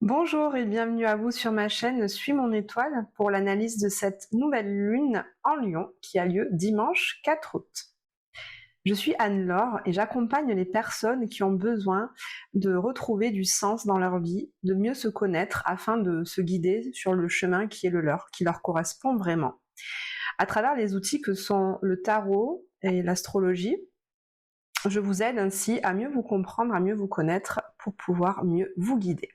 Bonjour et bienvenue à vous sur ma chaîne Suis mon étoile pour l'analyse de cette nouvelle lune en Lion qui a lieu dimanche 4 août. Je suis Anne-Laure et j'accompagne les personnes qui ont besoin de retrouver du sens dans leur vie, de mieux se connaître afin de se guider sur le chemin qui est le leur, qui leur correspond vraiment. À travers les outils que sont le tarot et l'astrologie, je vous aide ainsi à mieux vous comprendre, à mieux vous connaître pour pouvoir mieux vous guider.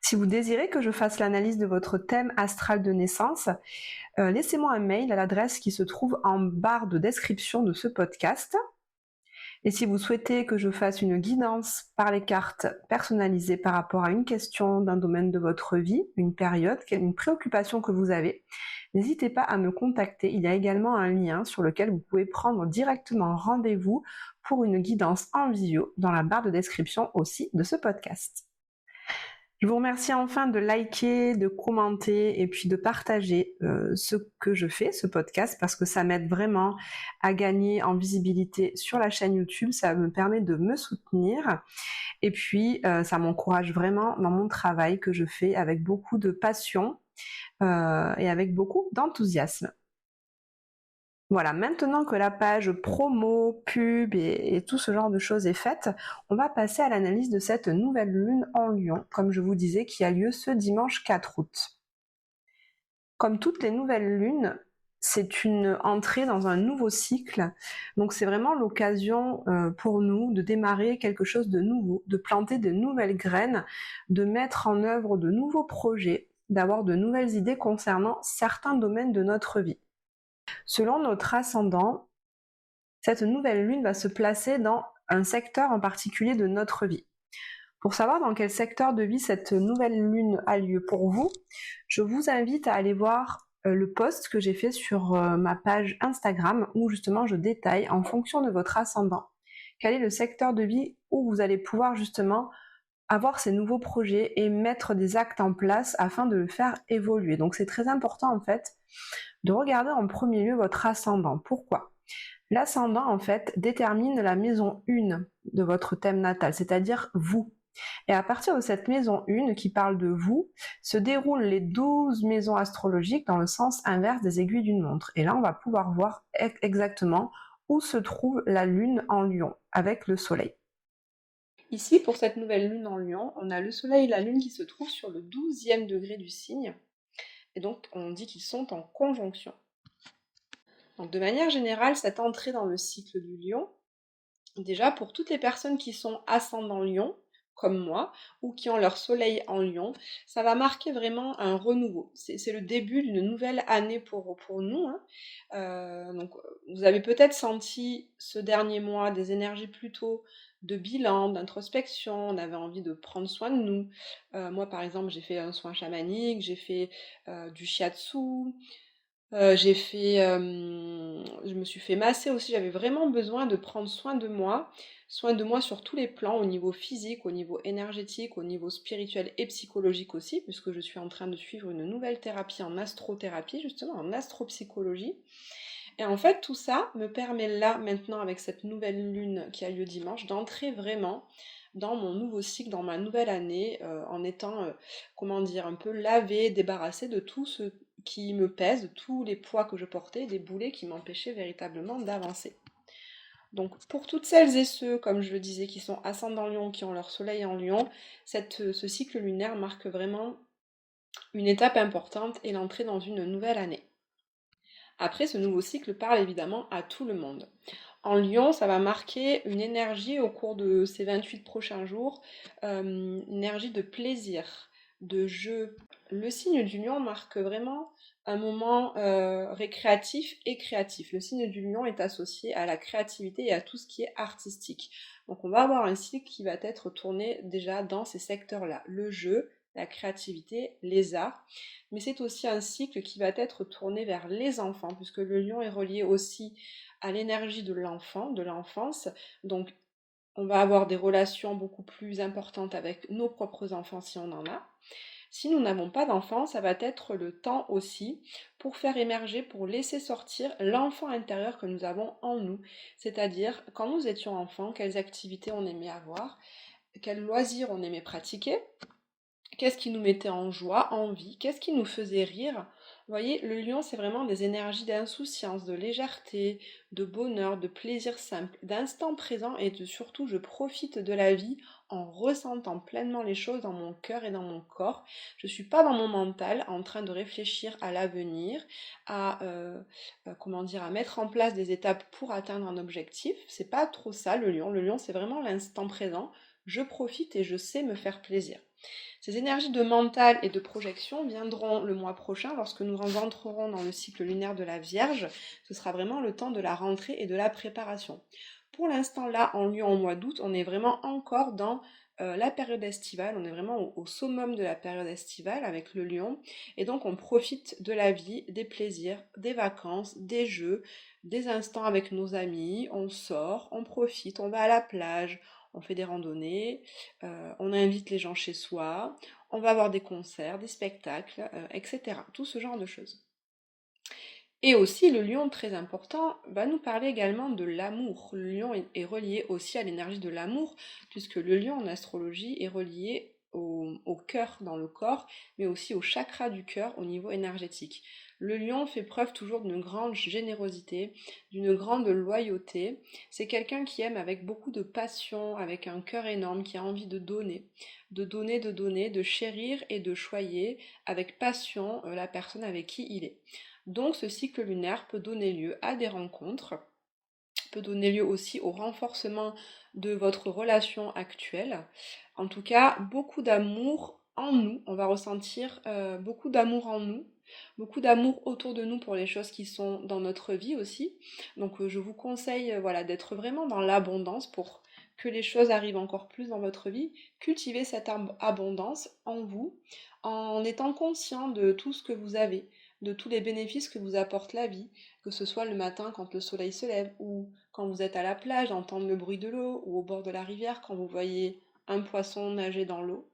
Si vous désirez que je fasse l'analyse de votre thème astral de naissance, laissez-moi un mail à l'adresse qui se trouve en barre de description de ce podcast. Et si vous souhaitez que je fasse une guidance par les cartes personnalisée par rapport à une question d'un domaine de votre vie, une période, une préoccupation que vous avez, n'hésitez pas à me contacter. Il y a également un lien sur lequel vous pouvez prendre directement rendez-vous pour une guidance en visio dans la barre de description aussi de ce podcast. Je vous remercie enfin de liker, de commenter et puis de partager ce que je fais, ce podcast, parce que ça m'aide vraiment à gagner en visibilité sur la chaîne YouTube. Ça me permet de me soutenir et puis ça m'encourage vraiment dans mon travail que je fais avec beaucoup de passion et avec beaucoup d'enthousiasme. Voilà, maintenant que la page promo, pub et tout ce genre de choses est faite, on va passer à l'analyse de cette nouvelle lune en Lion, comme je vous disais, qui a lieu ce dimanche 4 août. Comme toutes les nouvelles lunes, c'est une entrée dans un nouveau cycle, donc c'est vraiment l'occasion pour nous de démarrer quelque chose de nouveau, de planter de nouvelles graines, de mettre en œuvre de nouveaux projets, d'avoir de nouvelles idées concernant certains domaines de notre vie. Selon notre ascendant, cette nouvelle lune va se placer dans un secteur en particulier de notre vie. Pour savoir dans quel secteur de vie cette nouvelle lune a lieu pour vous, je vous invite à aller voir le post que j'ai fait sur ma page Instagram où justement je détaille en fonction de votre ascendant quel est le secteur de vie où vous allez pouvoir justement avoir ces nouveaux projets et mettre des actes en place afin de le faire évoluer. Donc c'est très important en fait de regarder en premier lieu votre ascendant. Pourquoi ? L'ascendant en fait détermine la maison 1 de votre thème natal, c'est-à-dire vous. Et à partir de cette maison 1 qui parle de vous, se déroulent les 12 maisons astrologiques dans le sens inverse des aiguilles d'une montre. Et là, on va pouvoir voir exactement où se trouve la lune en Lion avec le soleil. Ici, pour cette nouvelle lune en Lion, on a le soleil et la lune qui se trouvent sur le 12e degré du signe. Et donc, on dit qu'ils sont en conjonction. Donc, de manière générale, cette entrée dans le cycle du Lion, déjà pour toutes les personnes qui sont ascendant Lion, comme moi, ou qui ont leur soleil en Lion, ça va marquer vraiment un renouveau. C'est le début d'une nouvelle année pour nous. Donc, vous avez peut-être senti ce dernier mois des énergies plutôt de bilan, d'introspection, on avait envie de prendre soin de nous. Moi, par exemple, j'ai fait un soin chamanique, j'ai fait du shiatsu, je me suis fait masser aussi, j'avais vraiment besoin de prendre soin de moi sur tous les plans, au niveau physique, au niveau énergétique, au niveau spirituel et psychologique aussi, puisque je suis en train de suivre une nouvelle thérapie en astrothérapie, justement en astropsychologie. Et en fait, tout ça me permet là, maintenant, avec cette nouvelle lune qui a lieu dimanche, d'entrer vraiment dans mon nouveau cycle, dans ma nouvelle année, en étant, comment dire, un peu lavée, débarrassée de tout ce qui me pèse, de tous les poids que je portais, des boulets qui m'empêchaient véritablement d'avancer. Donc pour toutes celles et ceux, comme je le disais, qui sont ascendants Lion, qui ont leur soleil en Lion, ce cycle lunaire marque vraiment une étape importante et l'entrée dans une nouvelle année. Après, ce nouveau cycle parle évidemment à tout le monde. En Lion, ça va marquer une énergie au cours de ces 28 prochains jours, une énergie de plaisir, de jeu. Le signe du Lion marque vraiment un moment récréatif et créatif. Le signe du Lion est associé à la créativité et à tout ce qui est artistique. Donc on va avoir un cycle qui va être tourné déjà dans ces secteurs-là. Le jeu, la créativité, les arts. Mais c'est aussi un cycle qui va être tourné vers les enfants, puisque le Lion est relié aussi à l'énergie de l'enfant, de l'enfance. Donc on va avoir des relations beaucoup plus importantes avec nos propres enfants si on en a. Si nous n'avons pas d'enfants, ça va être le temps aussi pour faire émerger, pour laisser sortir l'enfant intérieur que nous avons en nous. C'est-à-dire, quand nous étions enfants, quelles activités on aimait avoir, quels loisirs on aimait pratiquer, Qu'est-ce qui nous mettait en joie, en vie? Qu'est-ce qui nous faisait rire? Vous voyez, le lion, c'est vraiment des énergies d'insouciance, de légèreté, de bonheur, de plaisir simple, d'instant présent et de surtout, je profite de la vie en ressentant pleinement les choses dans mon cœur et dans mon corps. Je suis pas dans mon mental en train de réfléchir à l'avenir, comment dire, à mettre en place des étapes pour atteindre un objectif. C'est pas trop ça le lion. Le lion, c'est vraiment l'instant présent. Je profite et je sais me faire plaisir. Ces énergies de mental et de projection viendront le mois prochain lorsque nous rentrerons dans le cycle lunaire de la Vierge. Ce sera vraiment le temps de la rentrée et de la préparation. Pour l'instant, là, en Lyon, au mois d'août, on est vraiment encore dans la période estivale, on est vraiment au summum de la période estivale avec le lion, et donc on profite de la vie, des plaisirs, des vacances, des jeux, des instants avec nos amis, on sort, on profite, on va à la plage, on fait des randonnées, on invite les gens chez soi, on va avoir des concerts, des spectacles, etc. Tout ce genre de choses. Et aussi, le lion, très important, va nous parler également de l'amour. Le lion est relié aussi à l'énergie de l'amour, puisque le lion en astrologie est relié au cœur dans le corps, mais aussi au chakra du cœur au niveau énergétique. Le lion fait preuve toujours d'une grande générosité, d'une grande loyauté. C'est quelqu'un qui aime avec beaucoup de passion, avec un cœur énorme, qui a envie de donner, de donner, de donner, de chérir et de choyer avec passion la personne avec qui il est. Donc ce cycle lunaire peut donner lieu à des rencontres, peut donner lieu aussi au renforcement de votre relation actuelle. En tout cas, beaucoup d'amour en nous, on va ressentir beaucoup d'amour en nous, beaucoup d'amour autour de nous pour les choses qui sont dans notre vie aussi. Donc je vous conseille voilà, d'être vraiment dans l'abondance pour que les choses arrivent encore plus dans votre vie. Cultivez cette abondance en vous en étant conscient de tout ce que vous avez, de tous les bénéfices que vous apporte la vie, que ce soit le matin quand le soleil se lève ou quand vous êtes à la plage, entendre le bruit de l'eau ou au bord de la rivière quand vous voyez un poisson nager dans l'eau.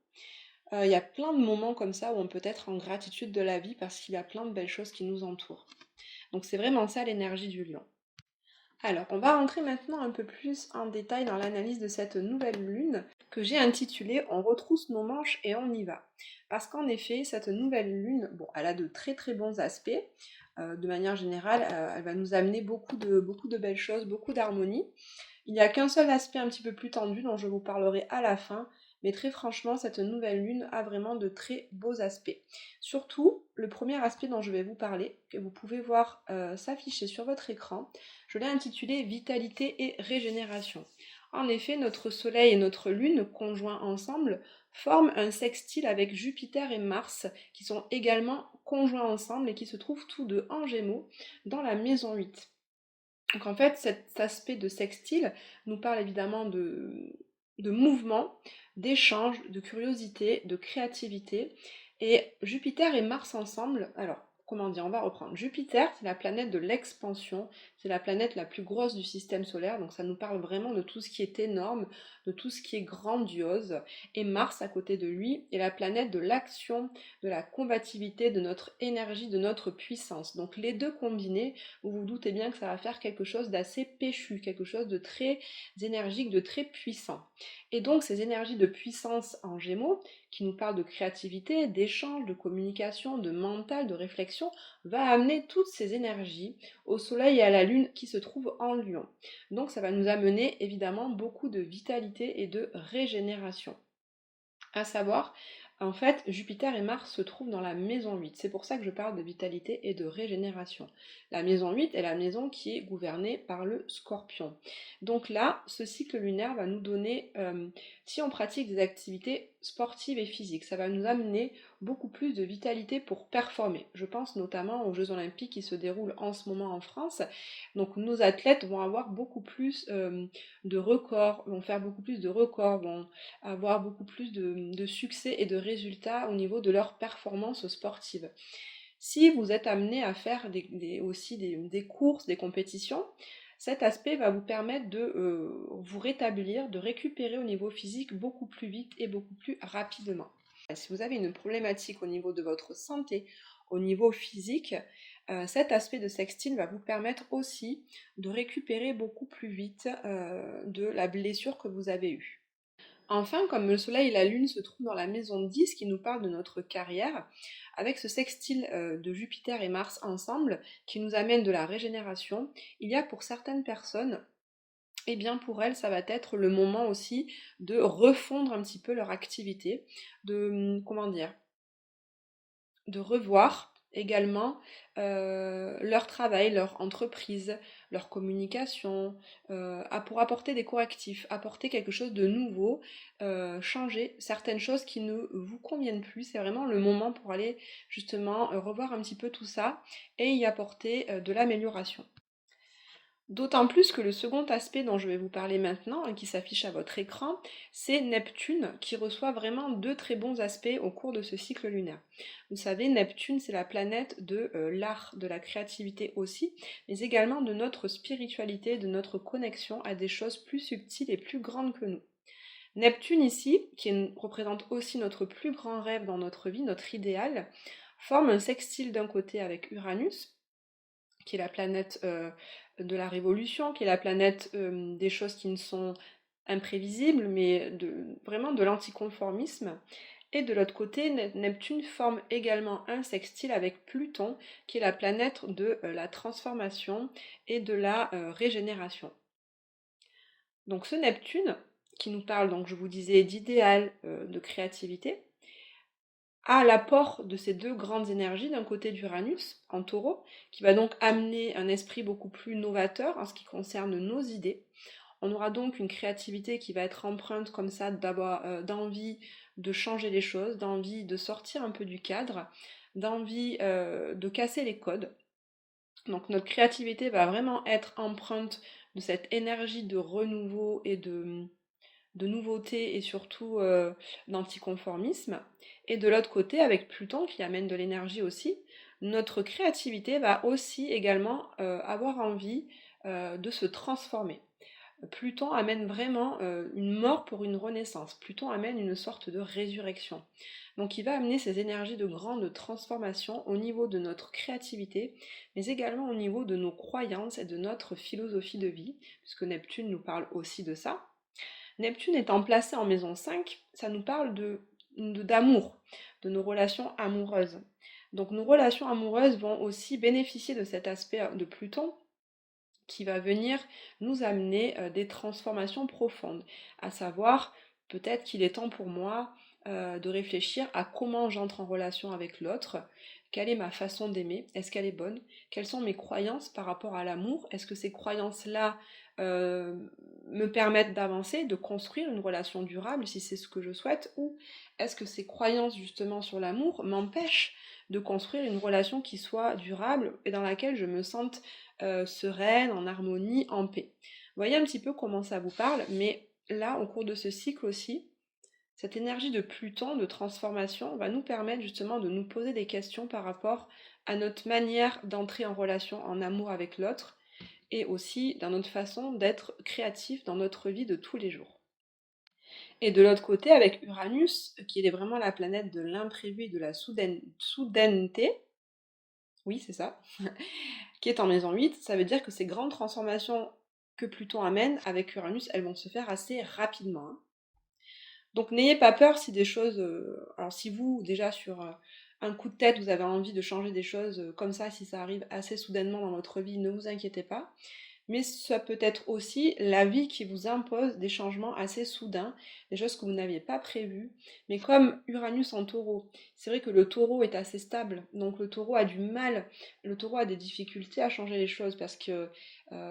Il y a plein de moments comme ça où on peut être en gratitude de la vie parce qu'il y a plein de belles choses qui nous entourent. Donc c'est vraiment ça l'énergie du lion. Alors, on va rentrer maintenant un peu plus en détail dans l'analyse de cette nouvelle lune que j'ai intitulée On retrousse nos manches et on y va. Parce qu'en effet, cette nouvelle lune, bon, elle a de très très bons aspects. De manière générale, elle va nous amener beaucoup de belles choses, beaucoup d'harmonie. Il n'y a qu'un seul aspect un petit peu plus tendu dont je vous parlerai à la fin, mais très franchement, cette nouvelle lune a vraiment de très beaux aspects. Surtout, le premier aspect dont je vais vous parler, que vous pouvez voir s'afficher sur votre écran, je l'ai intitulé Vitalité et régénération. En effet, notre Soleil et notre Lune, conjoints ensemble, forment un sextile avec Jupiter et Mars, qui sont également conjoints ensemble et qui se trouvent tous deux en Gémeaux dans la maison 8. Donc en fait, cet aspect de sextile nous parle évidemment de mouvement, d'échange, de curiosité, de créativité. Et Jupiter et Mars ensemble, alors comment dire, on va reprendre. Jupiter, c'est la planète de l'expansion, c'est la planète la plus grosse du système solaire, donc ça nous parle vraiment de tout ce qui est énorme, de tout ce qui est grandiose. Et Mars, à côté de lui, est la planète de l'action, de la combativité, de notre énergie, de notre puissance. Donc les deux combinés, vous vous doutez bien que ça va faire quelque chose d'assez péchu, quelque chose de très énergique, de très puissant. Et donc ces énergies de puissance en Gémeaux, qui nous parlent de créativité, d'échange, de communication, de mental, de réflexion, va amener toutes ces énergies au Soleil et à la Lune qui se trouvent en Lion. Donc ça va nous amener évidemment beaucoup de vitalité et de régénération. À savoir, en fait, Jupiter et Mars se trouvent dans la maison 8. C'est pour ça que je parle de vitalité et de régénération. La maison 8 est la maison qui est gouvernée par le Scorpion. Donc là, ce cycle lunaire va nous donner, si on pratique des activités sportives et physiques, ça va nous amener beaucoup plus de vitalité pour performer. Je pense notamment aux Jeux Olympiques qui se déroulent en ce moment en France. Donc nos athlètes vont avoir beaucoup plus de records, vont faire beaucoup plus de records, vont avoir beaucoup plus de succès et de résultats au niveau de leur performance sportive. Si vous êtes amené à faire aussi des courses, des compétitions, cet aspect va vous permettre de vous rétablir, de récupérer au niveau physique beaucoup plus vite et beaucoup plus rapidement. Si vous avez une problématique au niveau de votre santé, au niveau physique, cet aspect de sextile va vous permettre aussi de récupérer beaucoup plus vite de la blessure que vous avez eue. Enfin, comme le Soleil et la Lune se trouvent dans la maison 10, qui nous parle de notre carrière, avec ce sextile de Jupiter et Mars ensemble, qui nous amène de la régénération, il y a pour certaines personnes, eh bien pour elles, ça va être le moment aussi de refondre un petit peu leur activité, comment dire, de revoir également leur travail, leur entreprise, leur communication, pour apporter des correctifs, apporter quelque chose de nouveau, changer certaines choses qui ne vous conviennent plus. C'est vraiment le moment pour aller justement revoir un petit peu tout ça et y apporter de l'amélioration. D'autant plus que le second aspect dont je vais vous parler maintenant, et qui s'affiche à votre écran, c'est Neptune, qui reçoit vraiment deux très bons aspects au cours de ce cycle lunaire. Vous savez, Neptune, c'est la planète de l'art, de la créativité aussi, mais également de notre spiritualité, de notre connexion à des choses plus subtiles et plus grandes que nous. Neptune ici, représente aussi notre plus grand rêve dans notre vie, notre idéal, forme un sextile d'un côté avec Uranus, qui est la planète de la révolution, qui est la planète des choses qui ne sont imprévisibles, mais vraiment de l'anticonformisme. Et de l'autre côté, Neptune forme également un sextile avec Pluton, qui est la planète de la transformation et de la régénération. Donc ce Neptune, qui nous parle, donc je vous disais, d'idéal, de créativité, à l'apport de ces deux grandes énergies, d'un côté d'Uranus en taureau, qui va donc amener un esprit beaucoup plus novateur en ce qui concerne nos idées. On aura donc une créativité qui va être empreinte comme ça d'envie de changer les choses, d'envie de sortir un peu du cadre, d'envie de casser les codes. Donc notre créativité va vraiment être empreinte de cette énergie de renouveau et de nouveauté et surtout d'anticonformisme. Et de l'autre côté, avec Pluton qui amène de l'énergie aussi, notre créativité va aussi également avoir envie de se transformer. Pluton amène vraiment une mort pour une renaissance. Pluton amène une sorte de résurrection. Donc il va amener ces énergies de grande transformation au niveau de notre créativité, mais également au niveau de nos croyances et de notre philosophie de vie, puisque Neptune nous parle aussi de ça. Neptune étant placé en maison 5, ça nous parle d'amour, de nos relations amoureuses. Donc nos relations amoureuses vont aussi bénéficier de cet aspect de Pluton qui va venir nous amener des transformations profondes, à savoir peut-être qu'il est temps pour moi de réfléchir à comment j'entre en relation avec l'autre, quelle est ma façon d'aimer, est-ce qu'elle est bonne, quelles sont mes croyances par rapport à l'amour, est-ce que ces croyances-là euh, me permettent d'avancer, de construire une relation durable si c'est ce que je souhaite, ou est-ce que ces croyances justement sur l'amour m'empêchent de construire une relation qui soit durable et dans laquelle je me sente sereine, en harmonie, en paix. Vous voyez un petit peu comment ça vous parle, mais là, au cours de ce cycle aussi, cette énergie de Pluton, de transformation, va nous permettre justement de nous poser des questions par rapport à notre manière d'entrer en relation, en amour avec l'autre, et aussi dans notre façon d'être créatif dans notre vie de tous les jours. Et de l'autre côté, avec Uranus, qui est vraiment la planète de l'imprévu et de la soudaineté, oui, c'est ça, qui est en maison 8, ça veut dire que ces grandes transformations que Pluton amène avec Uranus, elles vont se faire assez rapidement, hein. Donc n'ayez pas peur si des choses... alors si vous, déjà sur un coup de tête, vous avez envie de changer des choses comme ça, si ça arrive assez soudainement dans votre vie, ne vous inquiétez pas. Mais ça peut être aussi la vie qui vous impose des changements assez soudains, des choses que vous n'aviez pas prévues. Mais comme Uranus en taureau, c'est vrai que le taureau est assez stable, donc le taureau a du mal, le taureau a des difficultés à changer les choses parce que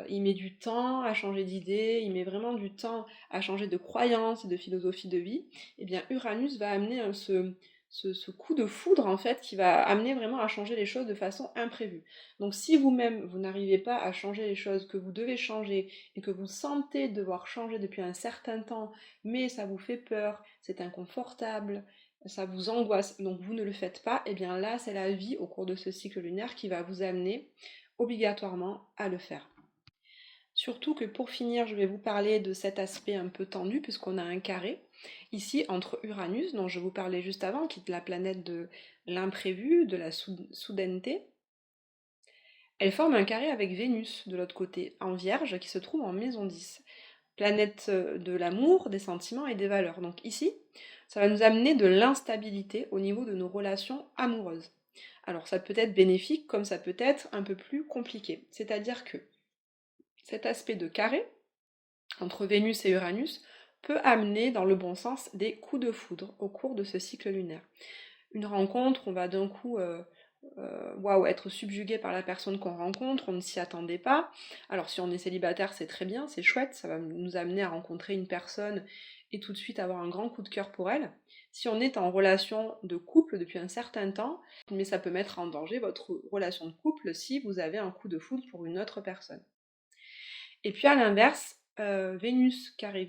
il met du temps à changer d'idée, il met vraiment du temps à changer de croyances et de philosophie de vie. Et bien Uranus va amener ce coup de foudre en fait qui va amener vraiment à changer les choses de façon imprévue. Donc si vous-même vous n'arrivez pas à changer les choses que vous devez changer et que vous sentez devoir changer depuis un certain temps, mais ça vous fait peur, c'est inconfortable, ça vous angoisse, donc vous ne le faites pas, et bien là c'est la vie au cours de ce cycle lunaire qui va vous amener obligatoirement à le faire. Surtout que pour finir, je vais vous parler de cet aspect un peu tendu, puisqu'on a un carré, ici entre Uranus, dont je vous parlais juste avant, qui est la planète de l'imprévu, de la soudaineté. Elle forme un carré avec Vénus de l'autre côté, en Vierge, qui se trouve en maison 10. planète de l'amour, des sentiments et des valeurs. Donc ici, ça va nous amener de l'instabilité au niveau de nos relations amoureuses. Alors ça peut être bénéfique comme ça peut être un peu plus compliqué. C'est-à-dire que cet aspect de carré entre Vénus et Uranus peut amener dans le bon sens des coups de foudre au cours de ce cycle lunaire. Une rencontre, on va d'un coup waouh, être subjugué par la personne qu'on rencontre, on ne s'y attendait pas. Alors si on est célibataire, c'est très bien, c'est chouette, ça va nous amener à rencontrer une personne et tout de suite avoir un grand coup de cœur pour elle. Si on est en relation de couple depuis un certain temps, mais ça peut mettre en danger votre relation de couple si vous avez un coup de foudre pour une autre personne. Et puis à l'inverse, Vénus carré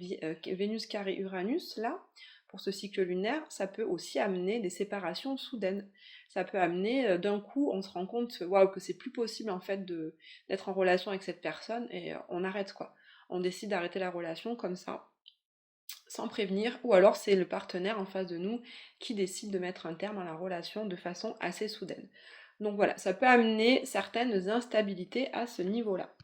Uranus, là, pour ce cycle lunaire, ça peut aussi amener des séparations soudaines. Ça peut amener d'un coup, on se rend compte, waouh, que c'est plus possible en fait d'être en relation avec cette personne et on arrête quoi. On décide d'arrêter la relation comme ça, sans prévenir, ou alors c'est le partenaire en face de nous qui décide de mettre un terme à la relation de façon assez soudaine. Donc voilà, ça peut amener certaines instabilités à ce niveau-là.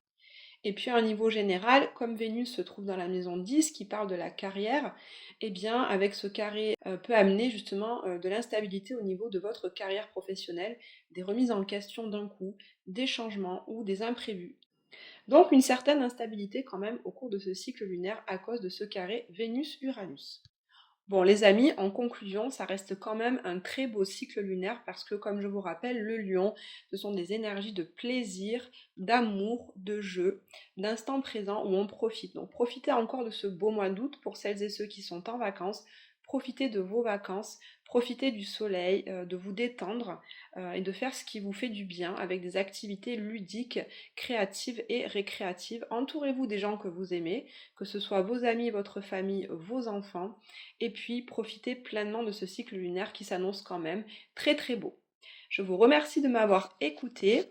Et puis à un niveau général, comme Vénus se trouve dans la maison 10 qui parle de la carrière, eh bien avec ce carré peut amener justement de l'instabilité au niveau de votre carrière professionnelle, des remises en question d'un coup, des changements ou des imprévus. Donc une certaine instabilité quand même au cours de ce cycle lunaire à cause de ce carré Vénus-Uranus. Bon, les amis, en conclusion, ça reste quand même un très beau cycle lunaire parce que, comme je vous rappelle, le lion, ce sont des énergies de plaisir, d'amour, de jeu, d'instant présent où on profite. Donc, profitez encore de ce beau mois d'août pour celles et ceux qui sont en vacances. Profitez de vos vacances, profitez du soleil, de vous détendre et de faire ce qui vous fait du bien avec des activités ludiques, créatives et récréatives. Entourez-vous des gens que vous aimez, que ce soit vos amis, votre famille, vos enfants, et puis profitez pleinement de ce cycle lunaire qui s'annonce quand même très très beau. Je vous remercie de m'avoir écouté,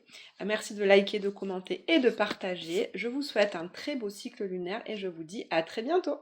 merci de liker, de commenter et de partager. Je vous souhaite un très beau cycle lunaire et je vous dis à très bientôt.